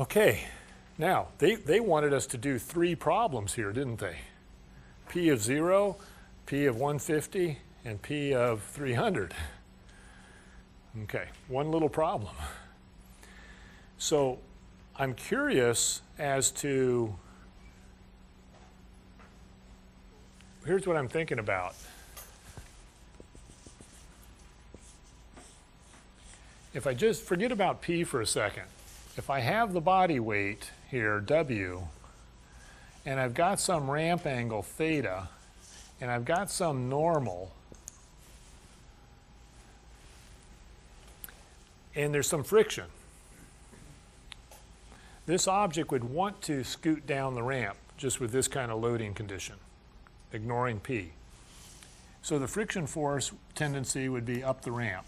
Okay, now they wanted us to do 3 problems here, didn't they? P of 0, P of 150, and P of 300. Okay, one little problem. So I'm curious as to, here's what I'm thinking about. If I just forget about P for a second, if I have the body weight here, W, and I've got some ramp angle theta, and I've got some normal, and there's some friction, this object would want to scoot down the ramp just with this kind of loading condition, ignoring P. So the friction force tendency would be up the ramp.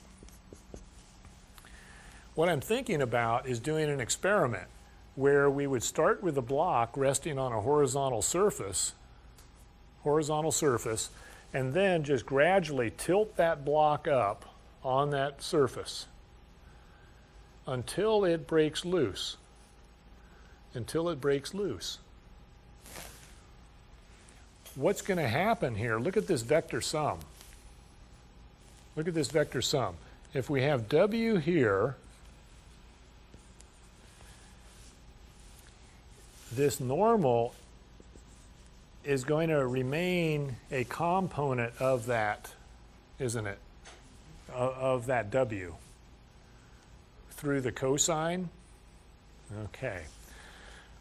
What I'm thinking about is doing an experiment where we would start with a block resting on a horizontal surface, and then just gradually tilt that block up on that surface until it breaks loose. What's going to happen here? Look at this vector sum. If we have W here, this normal is going to remain a component of that, isn't it? Of that W through the cosine. Okay.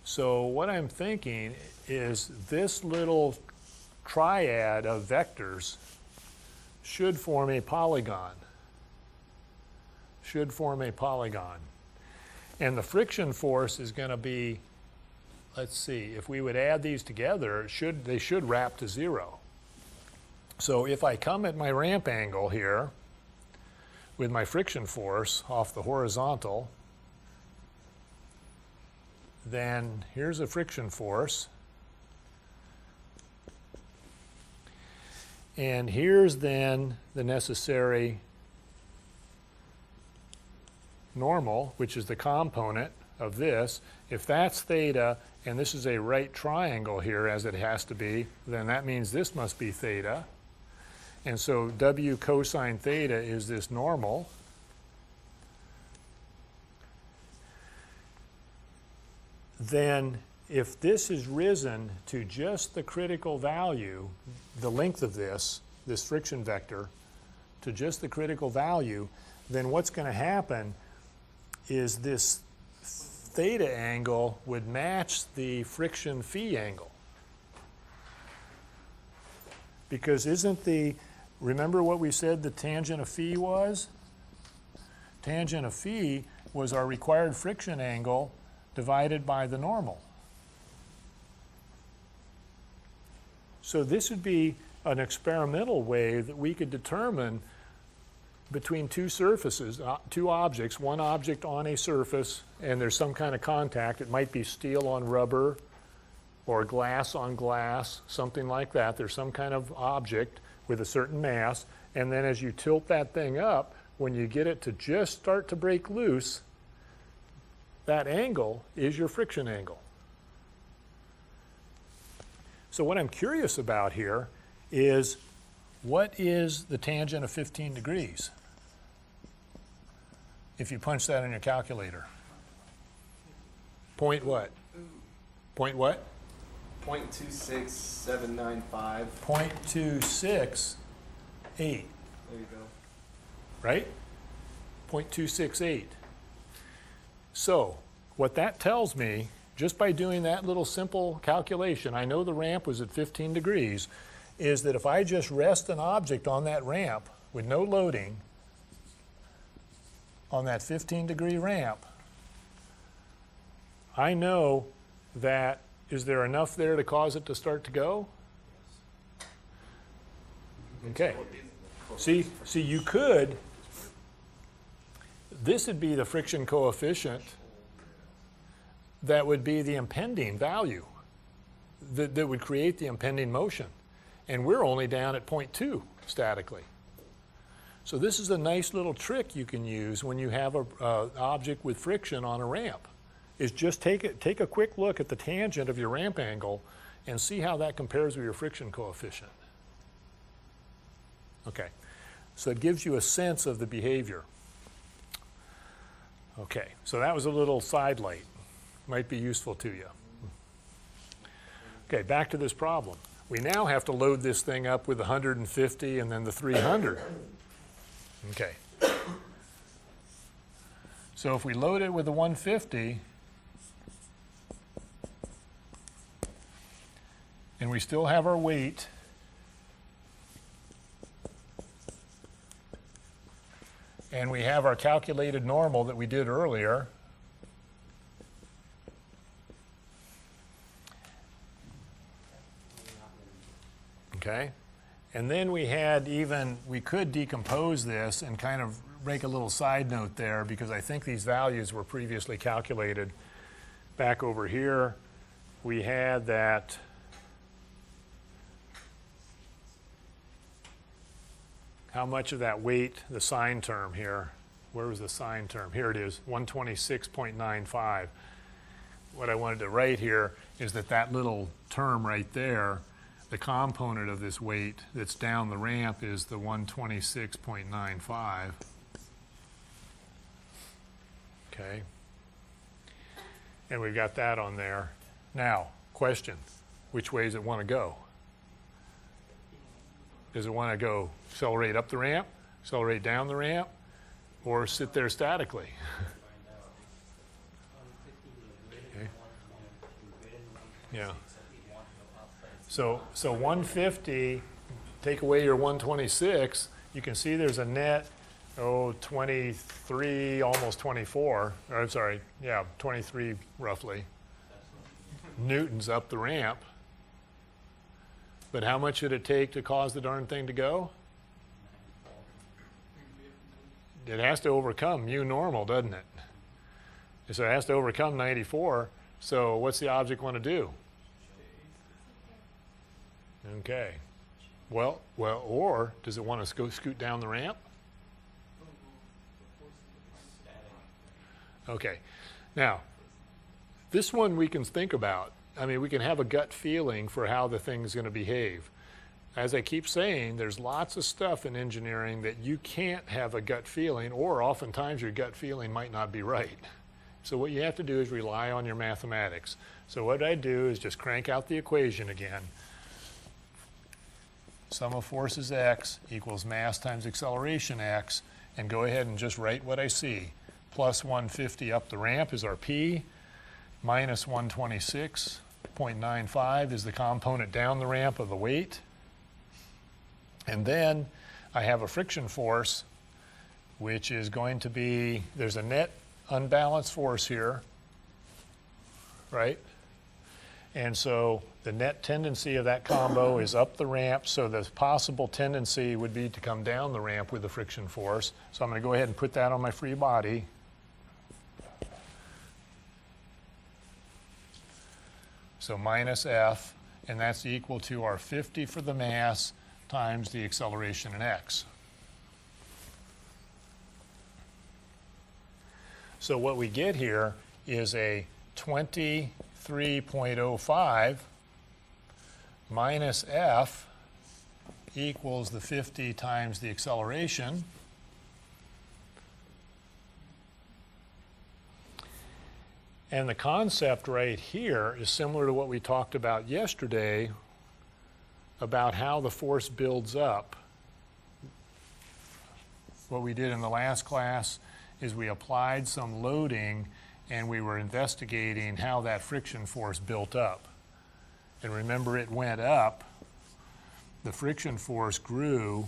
So what I'm thinking is this little triad of vectors should form a polygon. And the friction force is going to be, let's see, if we would add these together, they should wrap to 0. So if I come at my ramp angle here with my friction force off the horizontal, then here's a friction force. And here's then the necessary normal, which is the component of this. If that's theta, and this is a right triangle here as it has to be, then that means this must be theta. And so W cosine theta is this normal. Then if this is risen to just the critical value, the length of this friction vector, to just the critical value, then what's going to happen is this theta angle would match the friction phi angle. Because remember what we said the tangent of phi was? Tangent of phi was our required friction angle divided by the normal. So this would be an experimental way that we could determine between two surfaces, two objects, one object on a surface, and there's some kind of contact. It might be steel on rubber or glass on glass, something like that. There's some kind of object with a certain mass, and then as you tilt that thing up, when you get it to just start to break loose, that angle is your friction angle. So what I'm curious about here is, what is the tangent of 15 degrees? If you punch that in your calculator. Point what? Point what? 0.26795. 0.268. There you go. Right? 0.268. So what that tells me, just by doing that little simple calculation, I know the ramp was at 15 degrees, is that if I just rest an object on that ramp with no loading, on that 15-degree ramp, I know that, is there enough there to cause it to start to go? Okay. See, you could, this would be the friction coefficient that would be the impending value that would create the impending motion. And we're only down at 0.2 statically. So this is a nice little trick you can use when you have an object with friction on a ramp, is just take a quick look at the tangent of your ramp angle and see how that compares with your friction coefficient. Okay, so it gives you a sense of the behavior. Okay, so that was a little side light. Might be useful to you. Okay, back to this problem. We now have to load this thing up with 150 and then the 300. Okay. So if we load it with the 150, and we still have our weight, and we have our calculated normal that we did earlier, okay, and then we could decompose this and kind of make a little side note there, because I think these values were previously calculated. Back over here, we had that how much of that weight, the sine term here, where was the sine term? Here it is, 126.95. What I wanted to write here is that little term right there, the component of this weight that's down the ramp is the 126.95. Okay. And we've got that on there. Now, question, which way does it want to go? Does it want to go accelerate up the ramp, accelerate down the ramp, or sit there statically? Okay. Yeah. So 150, take away your 126, you can see there's a net, 23, almost 24, or I'm sorry, yeah, 23 roughly, newtons up the ramp. But how much should it take to cause the darn thing to go? It has to overcome mu normal, doesn't it? So it has to overcome 94. So what's the object want to do? Okay. Well, or does it want to go scoot down the ramp? Okay. Now, this one we can think about. I mean, we can have a gut feeling for how the thing's going to behave. As I keep saying, there's lots of stuff in engineering that you can't have a gut feeling, or oftentimes your gut feeling might not be right. So what you have to do is rely on your mathematics. So what I do is just crank out the equation again. Sum of forces x equals mass times acceleration x, and go ahead and just write what I see. Plus 150 up the ramp is our p, minus 126.95 is the component down the ramp of the weight. And then I have a friction force, which is going to be, there's a net unbalanced force here, right? And so the net tendency of that combo is up the ramp, so the possible tendency would be to come down the ramp with the friction force. So I'm going to go ahead and put that on my free body. So minus F, and that's equal to our 50 for the mass times the acceleration in x. So what we get here is a 23.05 minus F equals the 50 times the acceleration. And the concept right here is similar to what we talked about yesterday about how the force builds up. What we did in the last class is we applied some loading and we were investigating how that friction force built up. And remember, it went up. The friction force grew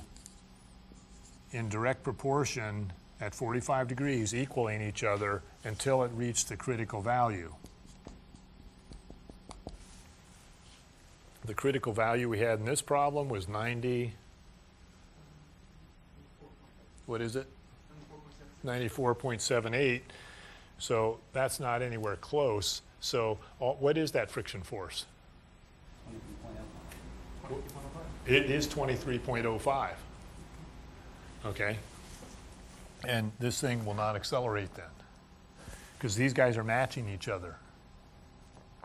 in direct proportion at 45 degrees, equaling each other until it reached the critical value. The critical value we had in this problem was 90, what is it? 94.78. So that's not anywhere close. So what is that friction force? It is 23.05. Okay. And this thing will not accelerate then. because these guys are matching each other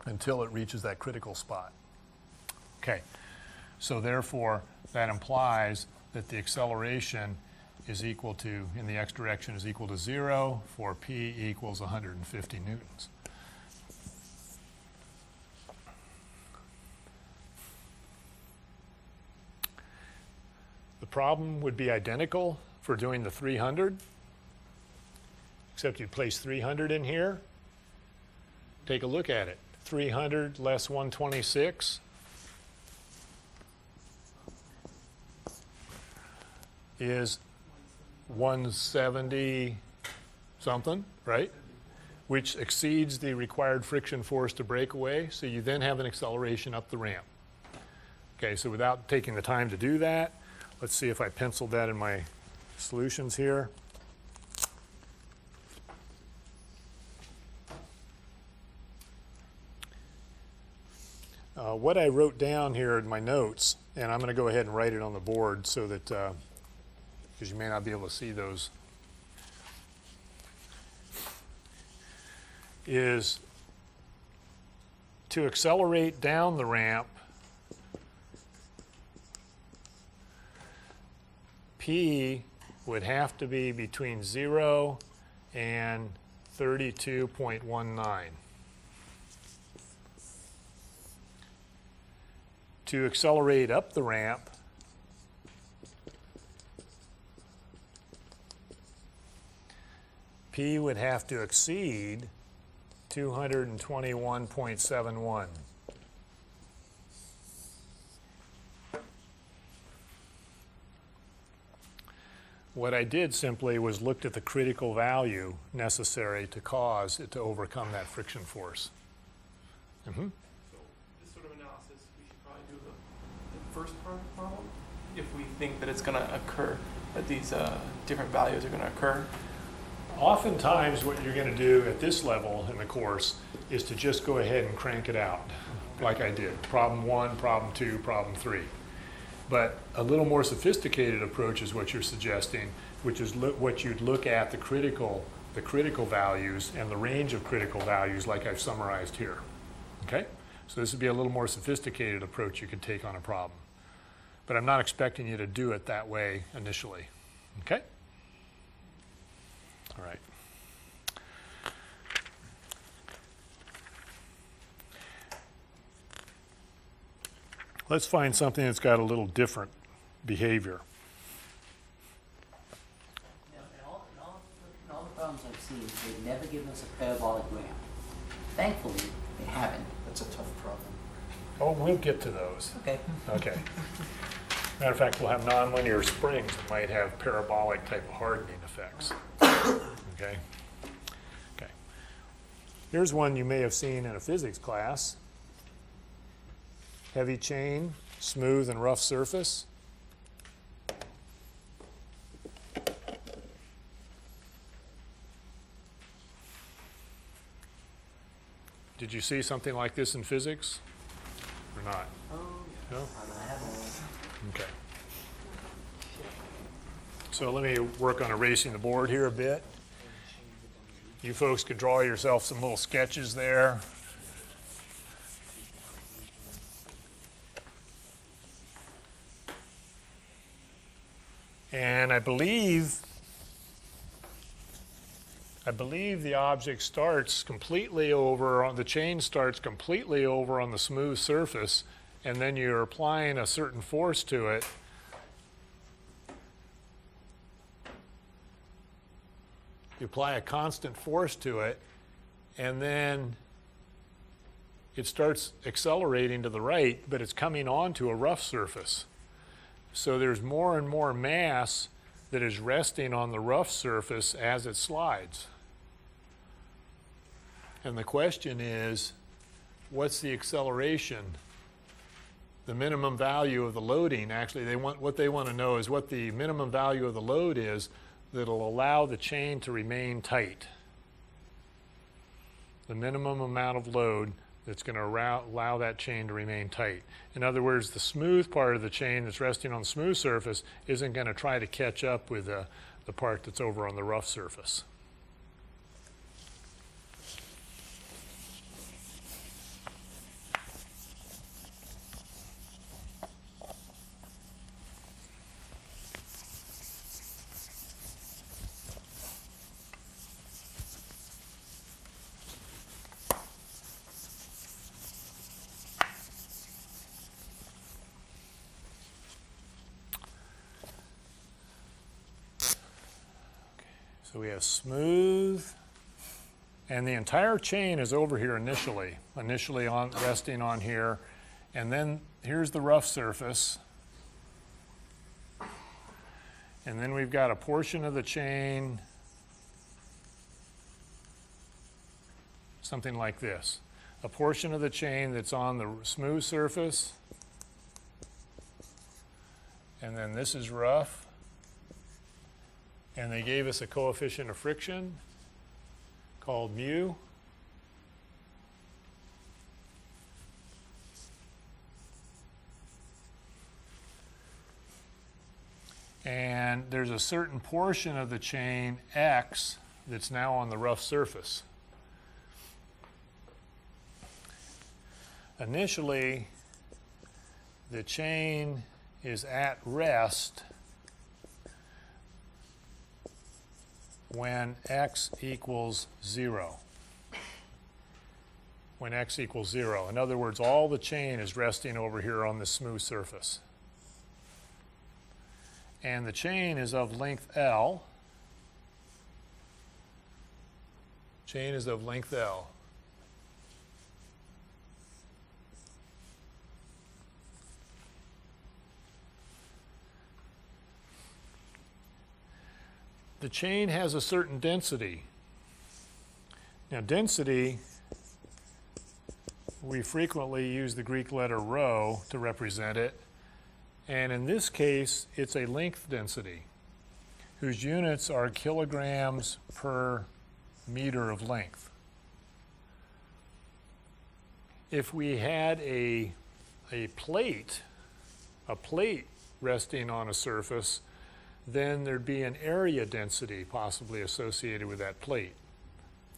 until it reaches that critical spot. Okay, so therefore that implies that the acceleration is equal to, in the x direction, is equal to 0 for p equals 150 newtons. The problem would be identical for doing the 300, except you'd place 300 in here. Take a look at it. 300 less 126 is 170 something, right? Which exceeds the required friction force to break away, so you then have an acceleration up the ramp. Okay, so without taking the time to do that, let's see if I penciled that in my solutions here. What I wrote down here in my notes, and I'm going to go ahead and write it on the board so that, because you may not be able to see those, is to accelerate down the ramp, P would have to be between 0 and 32.19. To accelerate up the ramp, P would have to exceed 221.71. What I did simply was looked at the critical value necessary to cause it to overcome that friction force. Mm-hmm. So this sort of analysis, we should probably do the first part of the problem. If we think that it's going to occur, that these different values are going to occur. Oftentimes what you're going to do at this level in the course is to just go ahead and crank it out like I did. Problem 1, problem 2, problem 3. But a little more sophisticated approach is what you're suggesting, which is what you'd look at the critical values and the range of critical values like I've summarized here. Okay? So this would be a little more sophisticated approach you could take on a problem. But I'm not expecting you to do it that way initially. Okay? All right. Let's find something that's got a little different behavior. In all the problems I've seen, they've never given us a parabolic ramp. Thankfully, they haven't. That's a tough problem. Oh, we'll get to those. Okay. Okay. Matter of fact, we'll have nonlinear springs that might have parabolic type of hardening effects. Okay. Okay. Here's one you may have seen in a physics class. Heavy chain, smooth and rough surface. Did you see something like this in physics or not? Oh, No? I haven't. Okay. So let me work on erasing the board here a bit. You folks could draw yourself some little sketches there. And I believe the object starts completely over on the chain starts completely over on the smooth surface, and then you're applying a certain force to it. You apply a constant force to it, and then it starts accelerating to the right, but it's coming onto a rough surface. So there's more and more mass that is resting on the rough surface as it slides. And the question is, what's the acceleration? The minimum value of the loading, actually, what they want to know is what the minimum value of the load is that'll allow the chain to remain tight. The minimum amount of load that's going to allow that chain to remain tight. In other words, the smooth part of the chain that's resting on the smooth surface isn't going to try to catch up with the part that's over on the rough surface. So we have smooth, and the entire chain is over here initially on resting on here, and then here's the rough surface, and then we've got a portion of the chain, something like this, a portion of the chain that's on the smooth surface, and then this is rough, and they gave us a coefficient of friction called mu. And there's a certain portion of the chain X that's now on the rough surface. Initially, the chain is at rest when X equals 0. When X equals 0. In other words, all the chain is resting over here on the smooth surface. And the chain is of length L. Chain is of length L. The chain has a certain density. Now, density, we frequently use the Greek letter rho to represent it. And in this case, it's a length density, whose units are kilograms per meter of length. If we had a plate resting on a surface, then there'd be an area density possibly associated with that plate.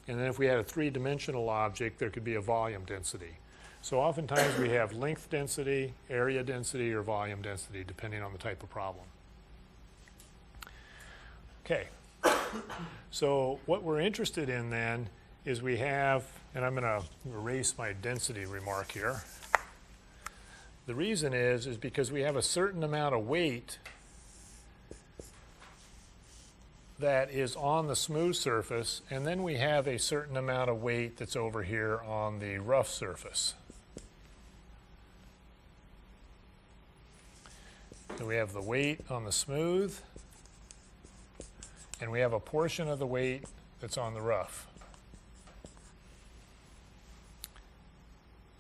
And then if we had a three-dimensional object, there could be a volume density. So oftentimes we have length density, area density, or volume density, depending on the type of problem. Okay, so what we're interested in then is we have, and I'm going to erase my density remark here. The reason is because we have a certain amount of weight that is on the smooth surface, and then we have a certain amount of weight that's over here on the rough surface. So we have the weight on the smooth, and we have a portion of the weight that's on the rough.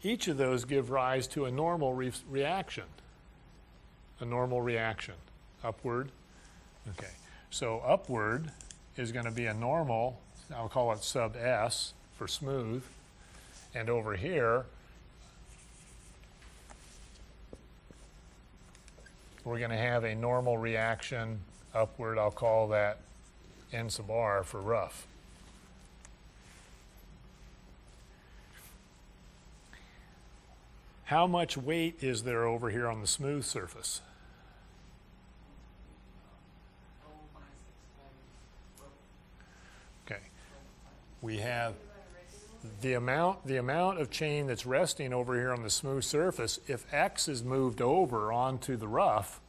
Each of those give rise to a normal reaction. A normal reaction. Upward. Okay. So upward is going to be a normal, I'll call it sub S for smooth, and over here we're going to have a normal reaction upward, I'll call that N sub R for rough. How much weight is there over here on the smooth surface? Okay. We have the amount of chain that's resting over here on the smooth surface. If X is moved over onto the rough,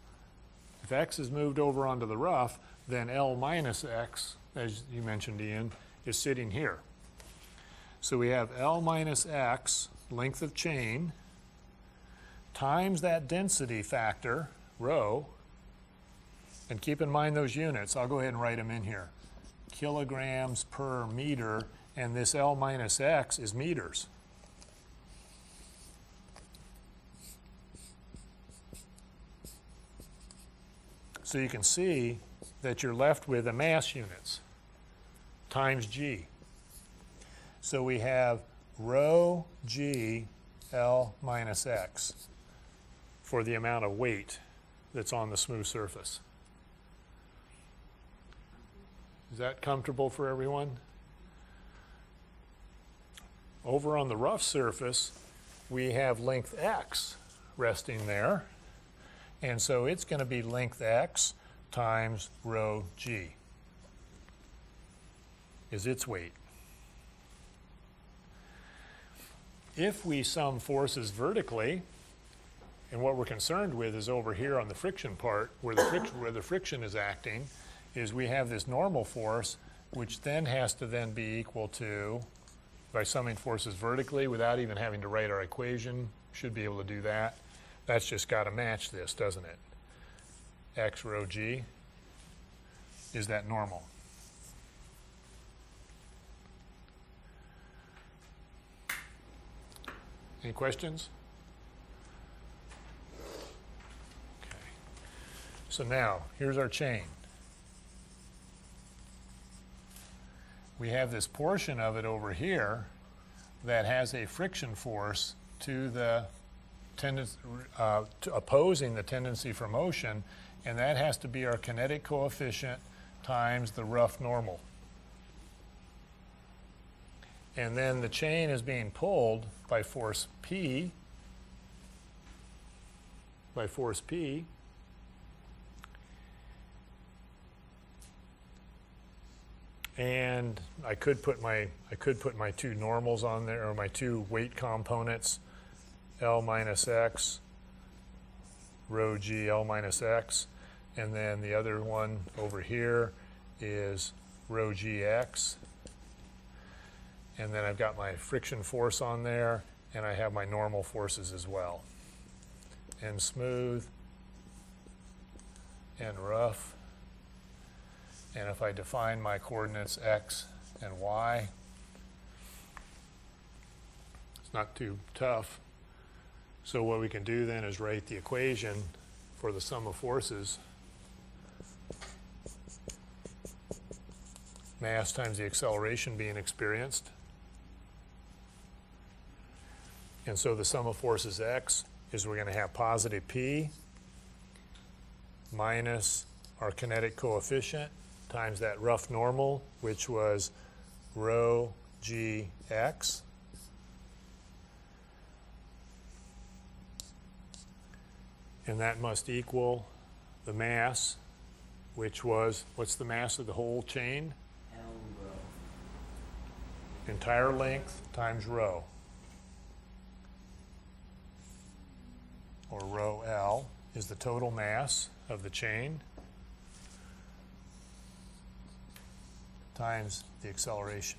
then L minus X, as you mentioned, Ian, is sitting here. So we have L minus X, length of chain, times that density factor, rho, and keep in mind those units. I'll go ahead and write them in here. Kilograms per meter, and this L minus X is meters. So you can see that you're left with the mass units times G. So we have rho G L minus X for the amount of weight that's on the smooth surface. Is that comfortable for everyone? Over on the rough surface, we have length X resting there. And so it's going to be length X times rho G is its weight. If we sum forces vertically, and what we're concerned with is over here on the friction part, where the friction is acting, is we have this normal force which then has to then be equal to, by summing forces vertically without even having to write our equation, should be able to do that. That's just got to match this, doesn't it? X rho g. Is that normal? Any questions? Okay. So now, here's our chain. We have this portion of it over here that has a friction force to the opposing the tendency for motion, and that has to be our kinetic coefficient times the rough normal. And then the chain is being pulled by force P, and I could put my two normals on there, or my two weight components, L minus X, rho G L minus X, and then the other one over here is rho GX. And then I've got my friction force on there, and I have my normal forces as well. And smooth, and rough. And if I define my coordinates X and Y, it's not too tough. So what we can do then is write the equation for the sum of forces. Mass times the acceleration being experienced. And so the sum of forces X is we're going to have positive P minus our kinetic coefficient times that rough normal, which was rho GX. And that must equal the mass, which was, what's the mass of the whole chain? L rho. Entire length times rho. Or rho L is the total mass of the chain times the acceleration.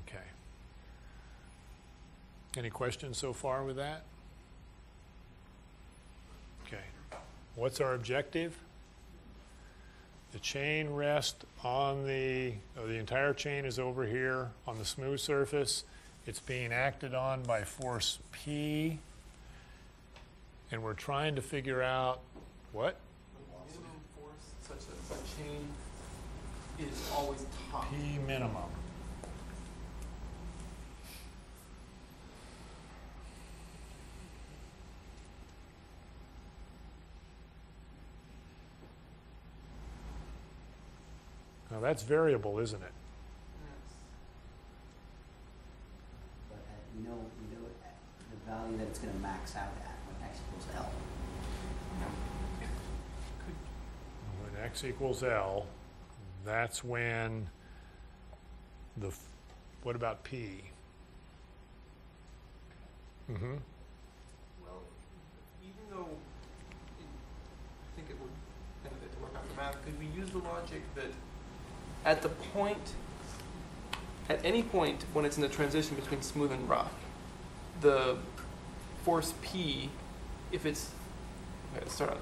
Okay. Any questions so far with that? Okay. What's our objective? The chain rests on the entire chain is over here on the smooth surface. It's being acted on by force P, and we're trying to figure out what? The minimum force such that the chain is always top. P minimum. Now that's variable, isn't it? But you know the value that it's going to max out at when x equals L. When x equals L, that's when what about P? Mm-hmm. Well, even though I think it would benefit to work out the math, could we use the logic that at any point when it's in the transition between smooth and rough, the force P, if it's, okay, let's start out.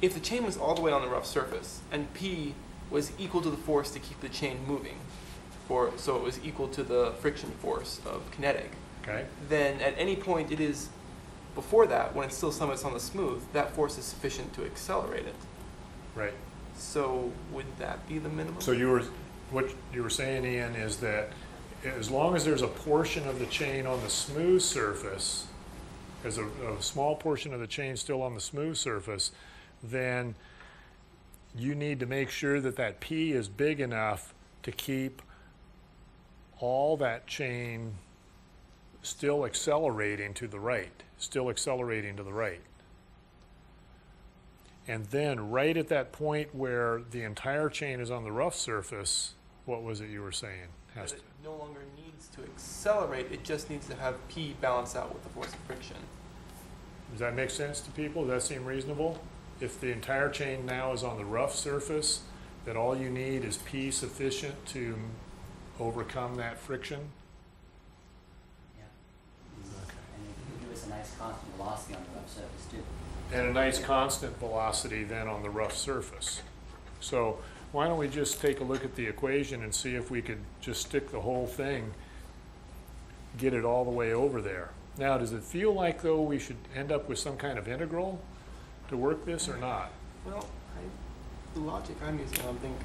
If the chain was all the way on the rough surface and P was equal to the force to keep the chain moving, so it was equal to the friction force of kinetic, Okay. then at any point it is, before that, when it's still somewhat on the smooth, that force is sufficient to accelerate it. Right. So would that be the minimum? So what you were saying, Ian, is that as long as there's a portion of the chain on the smooth surface, there's a small portion of the chain still on the smooth surface, then you need to make sure that that P is big enough to keep all that chain still accelerating to the right, And then right at that point where the entire chain is on the rough surface, what was it you were saying? That it no longer needs to accelerate, it just needs to have P balance out with the force of friction. Does that make sense to people? Does that seem reasonable? if the entire chain now is on the rough surface, that all you need is P sufficient to overcome that friction? Yeah. And it could give us a nice constant velocity on the rough surface too. And a nice constant velocity then on the rough surface. So why don't we just take a look at the equation and see if we could just stick the whole thing, get it all the way over there. Now, does it feel like, though, we should end up with some kind of integral to work this or not? Well, the logic I'm using, I don't think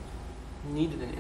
needed an